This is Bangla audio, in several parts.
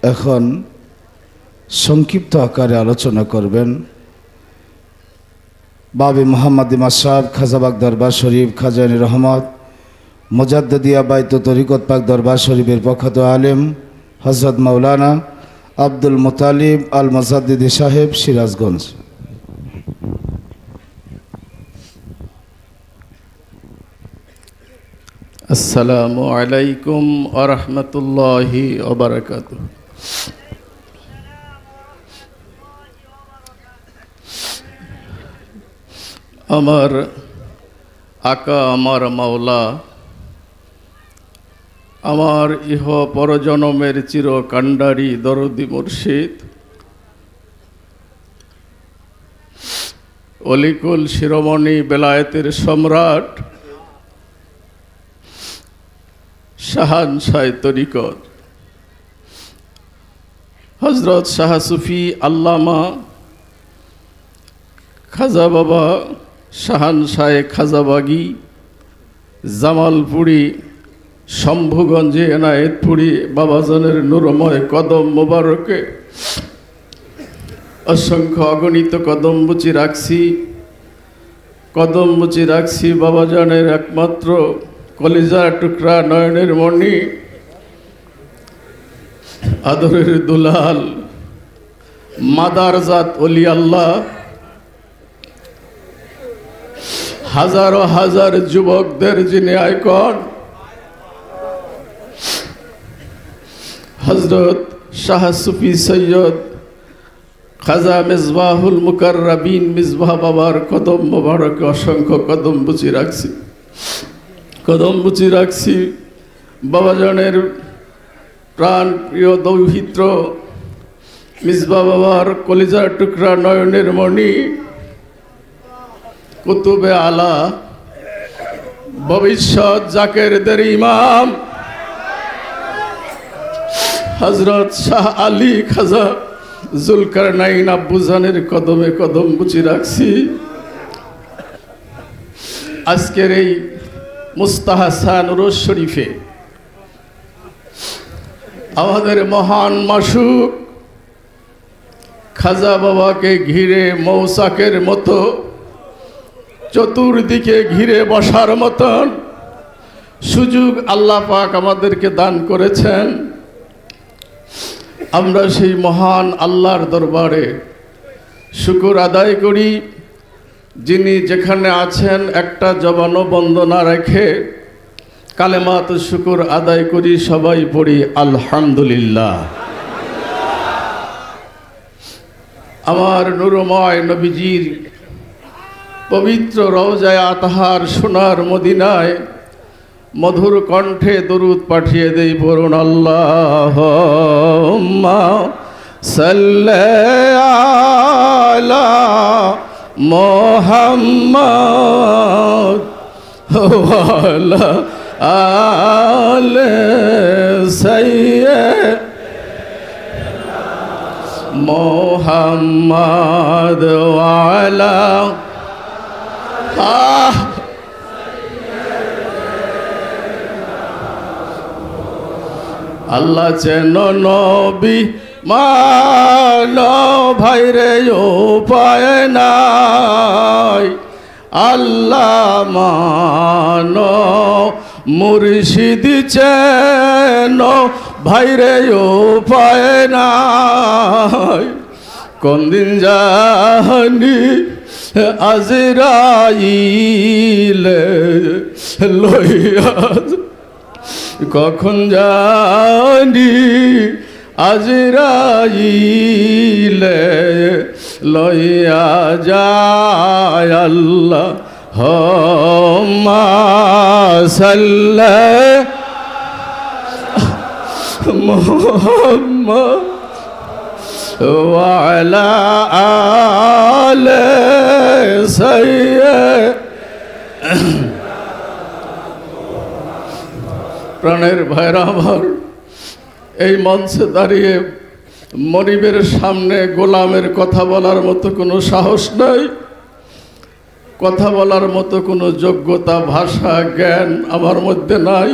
এখন সংক্ষিপ্ত আকারে আলোচনা করবেন বাবে মোহাম্মদ মাসাব খাজাবাগ দরবার শরীফ খাজানী রহমত মুজাদ্দিদিয়া বাইত তরিকত পাক দরবার শরীফের প্রখ্যাত আলেম হজরত মাওলানা আব্দুল মুতালিব আল মুজাদ্দিদি সাহেব সিরাজগঞ্জ। আসসালামু আলাইকুম ওয়া রাহমাতুল্লাহি ওয়া বারাকাতুহু। আমার আকা, আমার মাওলা, আমার ইহ পরজনমের চির কাণ্ডারি দরদি মুর্শিদ অলিকুল শিরোমণি বেলায়েতের সম্রাট শাহানশাহ তরিকত হজরত শাহ সুফি আল্লামা খাজা বাবা শাহানশাহ খাজাবাগি জামালপুরি শম্ভুগঞ্জে এনায়েতপুরি বাবাজানের নূরময় কদম মোবারকে অসংখ্য অগণিত কদম মুচি রাখছি বাবাজানের একমাত্র কলিজার টুকরা নয়নের মণি আদরের দুলাল মাদারজাত ওলি আল্লাহ হাজারো হাজার যুবকদের যিনি আইকন হজরত শাহ সুফি সৈয়দ খাজা মিসবাহুল মুকাররাবিন মিসবাহ বাবার কদম মোবারকে অসংখ্য কদম মুচি রাখছি বাবাজানের প্রাণ প্রিয় দৌহিত্র মিসবাহ বাবার কলিজার টুকরা নয়নের মণি কুতুবে আলা ভবিষ্যৎ জাকেরদের ইমাম হজরত শাহ আলী খাজা জুলকারনাইন আব্বুজানের কদমে কদম মুচি রাখছি। আজকের এই মুস্তাহাসান রোজ শরীফে আমাদের মহান মাসুক খাজা বাবাকে ঘিরে মৌসাকের মতো চতুর্দিকে ঘিরে বসার মতন সুযোগ আল্লাহ পাক আমাদেরকে দান করেছেন। আমরা সেই মহান আল্লাহর দরবারে শুকর আদায় করি, যিনি যেখানে আছেন একটা জবানও বন্ধ না রেখে কালেমাত শুকর আদায় করি, সবাই পড়ি আলহামদুলিল্লাহ। আমার নূরময় নবীজির পবিত্র রওজায়ে আতহার সোনার মদিনায় মধুর কণ্ঠে দরুদ পাঠিয়ে দেই, পড়ুন আল্লাহুম্মা সাল্লি আলা মুহাম্মাদ ওয়া আলা আলি সাইয়্যিদিনা মুহাম্মাদ ওয়া আলা আল্লাহ চেন নবী মানো ভাইরে উপায় নাই, আল্লাহ মানো মুর্শিদ চেন ভাইরে উপায় নাই। কোন দিন জানি আজরাইলে লইয়া, কখন জানি আজরাইলে লইয়া যায়। আল্লাহ হুম্মা সাল্লি মুহাম্মাদ ওয়া আলা আলি সাইয়্যিদিনা। প্রাণের ভাইরা আমার, এই মঞ্চে দাঁড়িয়ে মনিবের সামনে গোলামের কথা বলার মতো কোনো সাহস নাই, কথা বলার মতো কোনো যোগ্যতা ভাষা জ্ঞান আমার মধ্যে নাই।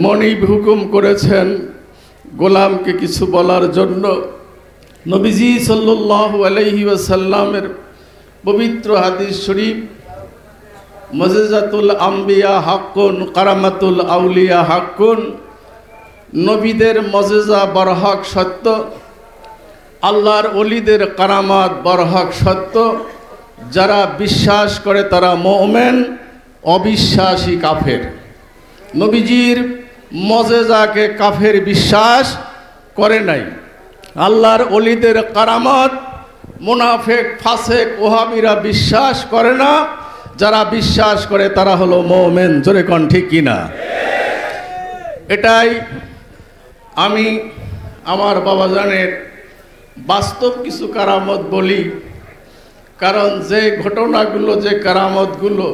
মনিব হুকুম করেছেন গোলামকে কিছু বলার জন্য নবীজি সাল্লাল্লাহু আলাইহি ওয়াসাল্লামের পবিত্র হাদিস শরীফ মুজিজাতুল আম্বিয়া হাক্কুন কারামাতুল আউলিয়া হাক্কুন, নবীদের মুজিজা বরহক সত্য, আল্লাহর ওলিদের কারামাত বরহক সত্য। যারা বিশ্বাস করে তারা মুমিন, অবিশ্বাসী কাফের। নবীজির মুজিজাকে কাফের বিশ্বাস করে নাই। আল্লাহর ওলিদের কারামাত মুনাফিক, ফাসিক, ওহাবিরা বিশ্বাস করে না। যারা বিশ্বাস করে তারা হলো মুমিন। জোরে কোন ঠিক কিনা? এটাই আমি আমার বাবাজানের বাস্তব কিছু কারামত বলি, কারণ যে ঘটনাগুলো, যে কারামতগুলো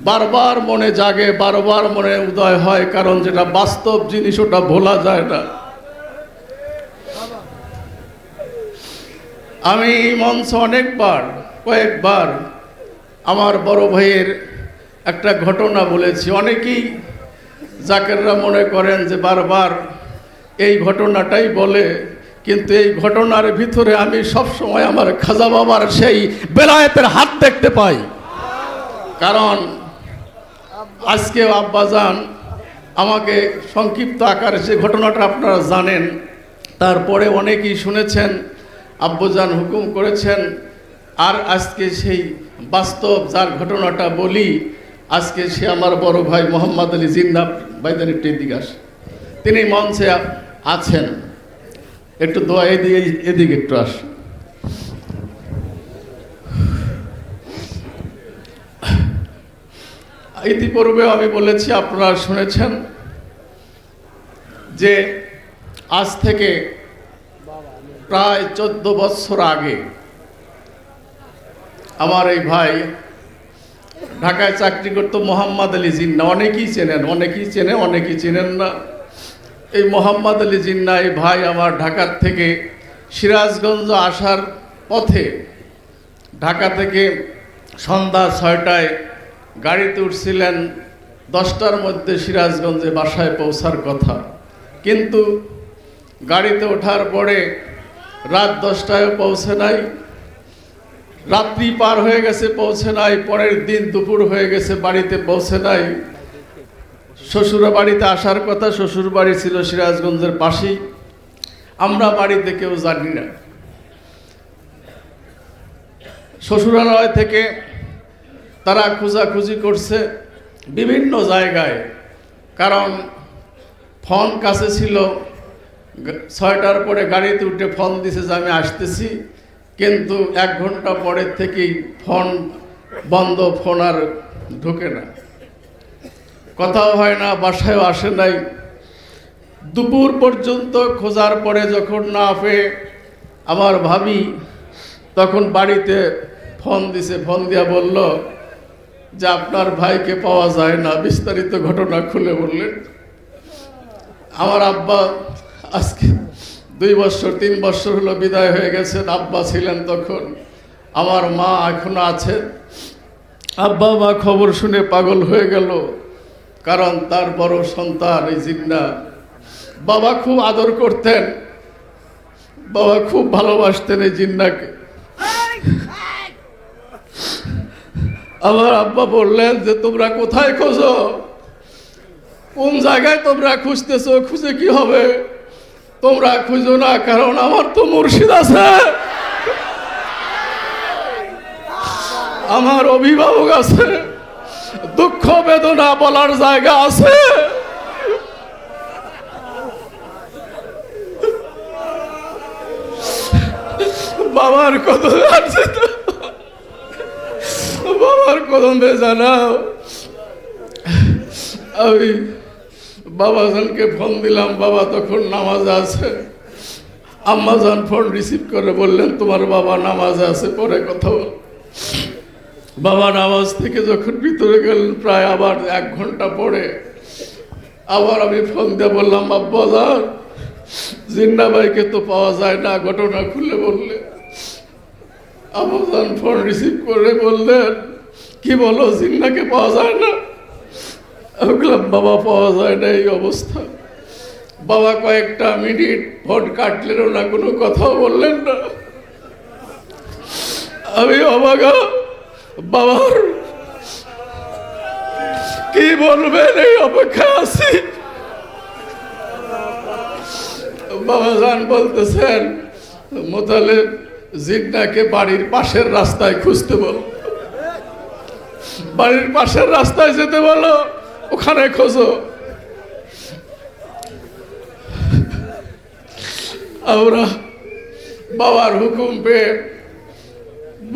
বারবার মনে জাগে, বারবার মনে উদয় হয়, কারণ যেটা বাস্তব জিনিস ওটা ভোলা যায় না। আমি মঞ্চ কয়েকবার আমার বড় ভাইয়ের একটা ঘটনা বলেছি। অনেকেই জাকেররা মনে করেন যে বারবার এই ঘটনাটাই বলে, কিন্তু এই ঘটনার ভিতরে আমি সব সময় আমার খাজা বাবার সেই বেলায়েতের হাত দেখতে পাই। কারণ আজকে আব্বাজান আমাকে সংক্ষিপ্ত আকারে যে ঘটনাটা আপনারা জানেন, তারপরে অনেকেই শুনেছেন, আব্বাজান হুকুম করেছেন। আর আজকে সেই বাস্তব যার ঘটনাটা বলি, আজকে সে আমার বড় ভাই মোহাম্মদ আলী জিন্না বাইদানি টেদিগাস। তিনি মঞ্চে আছেন, একটু দোয়া এদিকে একটু আস। ইতিপূর্বে আমি বলেছি, আপনারা শুনেছেন যে আজ থেকে প্রায় 14 বছর আগে আমার এই ভাই ঢাকায় চাকরি করত, মোহাম্মদ আলী জিন্না। অনেকেই চেনেন, অনেকেই চেনেন না। এই মোহাম্মদ আলী জিন্না এই ভাই আমার ঢাকার থেকে সিরাজগঞ্জ আসার পথে, ঢাকা থেকে সন্ধ্যা 6টায় গাড়িতে উঠছিলেন, 10টার মধ্যে সিরাজগঞ্জে বাসায় পৌঁছার কথা। কিন্তু গাড়িতে ওঠার পরে রাত 10টায় পৌঁছে নাই, রাত্রি পার হয়ে গেছে, পৌঁছে নাই। পরের দিন দুপুর হয়ে গেছে, বাড়িতে পৌঁছে নাই। শ্বশুর বাড়িতে আসার কথা, শ্বশুর বাড়ি ছিল সিরাজগঞ্জের পাশেই। আমরা বাড়িতে কেউ জানি না। শ্বশুরালয় থেকে তারা খোঁজাখুঁজি করছে বিভিন্ন জায়গায়, কারণ ফোন কাছে ছিল। 6টার পরে গাড়িতে উঠে ফোন দিছে যে আমি আসতেছি, কিন্তু 1 ঘন্টা পরের থেকেই ফোন বন্ধ, ফোন আর ঢোকে না, কথাও হয় না, বাসায়ও আসে নাই। দুপুর পর্যন্ত খোঁজার পরে যখন না পেয়ে আমার ভাবি তখন বাড়িতে ফোন দিছে, ফোন দিয়া বলল যে আপনার ভাইকে পাওয়া যায় না। বিস্তারিত ঘটনা খুলে বললেন। আমার আব্বা আজকে 2 বছর 3 বছর হলো বিদায় হয়ে গেছেন। আব্বা ছিলেন তখন, আমার মা এখনো আছেন। আব্বা মা খবর শুনে পাগল হয়ে গেল, কারণ তার বড় সন্তান এই জিন্না। বাবা খুব আদর করতেন, বাবা খুব ভালোবাসতেন এই জিন্নাকে। আমার আব্বা বললেন যে তোমরা কোথায় খোঁজো, কোন জায়গায় তোমরা খুঁজতেছো, খুঁজে কি হবে? তোমরা খুঁজো না, কারণ আমার তো মুর্শিদ আছে, আমার অভিভাবক আছে, দুঃখ বেদনা বলার জায়গা আছে। বাবার কদমে আছে, বাবার কদমে জানাও। আমি বাবাজানকে ফোন দিলাম, বাবা তখন নামাজে আছে। আম্মাজান ফোন রিসিভ করে বললেন তোমার বাবা নামাজে আছে, পরে কথা বল। বাবা নামাজ থেকে যখন ভিতরে গেলেন, প্রায় আবার 1 ঘন্টা পরে আবার আমি ফোন দিয়ে বললাম আব্বাজান, জিন্না ভাইকে তো পাওয়া যায় না, ঘটনা খুলে বললে। আব্বাজান ফোন রিসিভ করে বললেন কি বলো, জিন্নাকে পাওয়া যায় না? আমি বললাম বাবা পাওয়া যায় না, এই অবস্থা। বাবা কয়েকটা মিনিট ফোন কাটলেন না, কোনো কথাও বললেন না। আমি অবাগা, বাবার কি বলবেন এই অপেক্ষা আছি। বাবা জান বলতেছেন মোতালেব জিন্নাকে বাড়ির পাশের রাস্তায় খুঁজতে বল, বাড়ির পাশের রাস্তায় যেতে বলো, ওখানে খোঁজো। আমরা বাবার হুকুম পেয়ে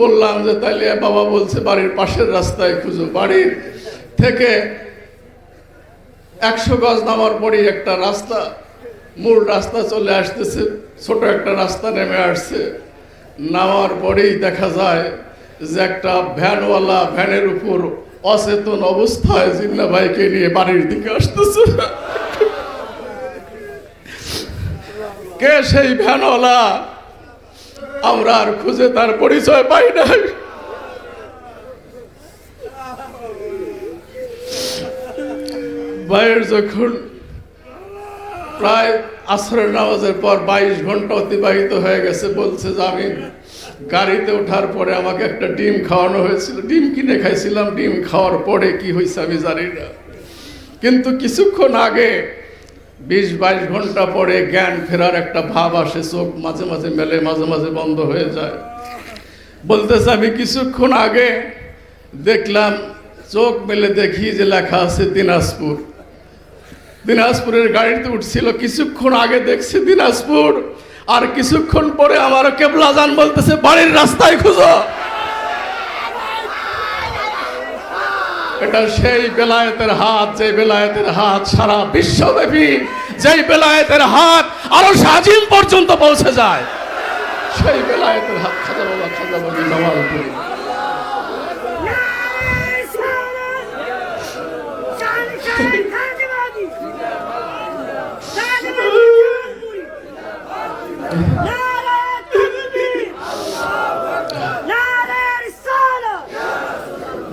বললাম যে তাইলে, বাবা বলছে বাড়ির পাশের রাস্তায় খুঁজো। বাড়ির থেকে 100 গজ নামার পরই একটা রাস্তা, মূল রাস্তা চলে আসতেছে, ছোট একটা রাস্তা নেমে আসছে। নামার পরেই দেখা যায় যে একটা ভ্যানওয়ালা ভ্যানের উপর অচেতন অবস্থায় জিন্না ভাইকে নিয়ে বাড়ির দিকে আসতেছে। কে সেই ভ্যানওয়ালা? আমরা আর খুঁজে তার পরিচয় পাই নাই। ভাইয়ের যখন প্রায় আসরের নামাজের পর 22 ঘন্টা অতিবাহিত হয়ে গেছে, বলছে যে আমি গাড়িতে ওঠার পরে আমাকে একটা ডিম খাওয়ানো হয়েছিল, ডিম কিনে খাইছিলাম, ডিম খাওয়ার পরে কি হয়েছে আমি জানি না, কিন্তু কিছুক্ষণ আগে 20-22 ঘন্টা পরে জ্ঞান ফেরার একটা ভাব আসে, চোখ মাঝে মাঝে মেলে, মাঝে মাঝে বন্ধ হয়ে যায়। বলতেছে আমি কিছুক্ষণ আগে দেখলাম, চোখ মেলে দেখি যে লেখা আছে দিনাজপুর। দিনাজপুরের গাড়িতে উঠছিল, কিছুক্ষণ আগে দেখছি দিনাজপুর, আর কিছুক্ষণ পরে আমার কেবলা জান বলতেছে বাড়ির রাস্তায় খুঁজো। এটা সেই বেলায়েতের হাত, যে বেলায়েতের হাত সারা বিশ্বব্যাপী, যেই বেলায়েতের হাত আরো আজিম পর্যন্ত পৌঁছে যায়, সেই বেলায়েতের হাত খাজা বাবা, খাজা বাবি জামালপুর।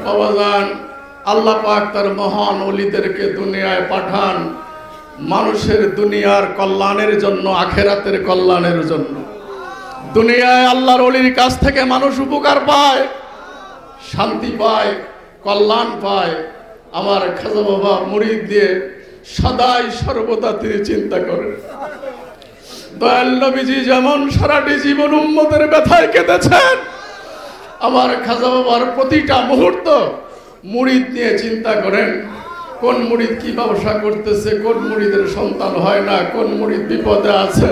বাবাজান, আল্লাহ পাক তার মহান ওলিদেরকে দুনিয়ায় পাঠান মানুষের দুনিয়ার কল্যাণের জন্য, আখেরাতের কল্যাণের জন্য। দুনিয়ায় আল্লাহর ওলির কাছ থেকে মানুষ উপকার পায়, শান্তি পায়, কল্যাণ পায়। আমার খাজা বাবা মুরিদ দিয়ে সদাই সর্বদা তিনি চিন্তা করেন। দয়াল নবীজি যেমন সারাটি জীবন উম্মতের ব্যথায় কেঁদেছেন, আমার খাজা বাবার প্রতিটা মুহূর্ত মুরিদ নিয়ে চিন্তা করেন। কোন মুরিদ কি ব্যবসা করতেছে, কোন মুরিদের সন্তান হয় না, কোন মুরিদ বিপদে আছে।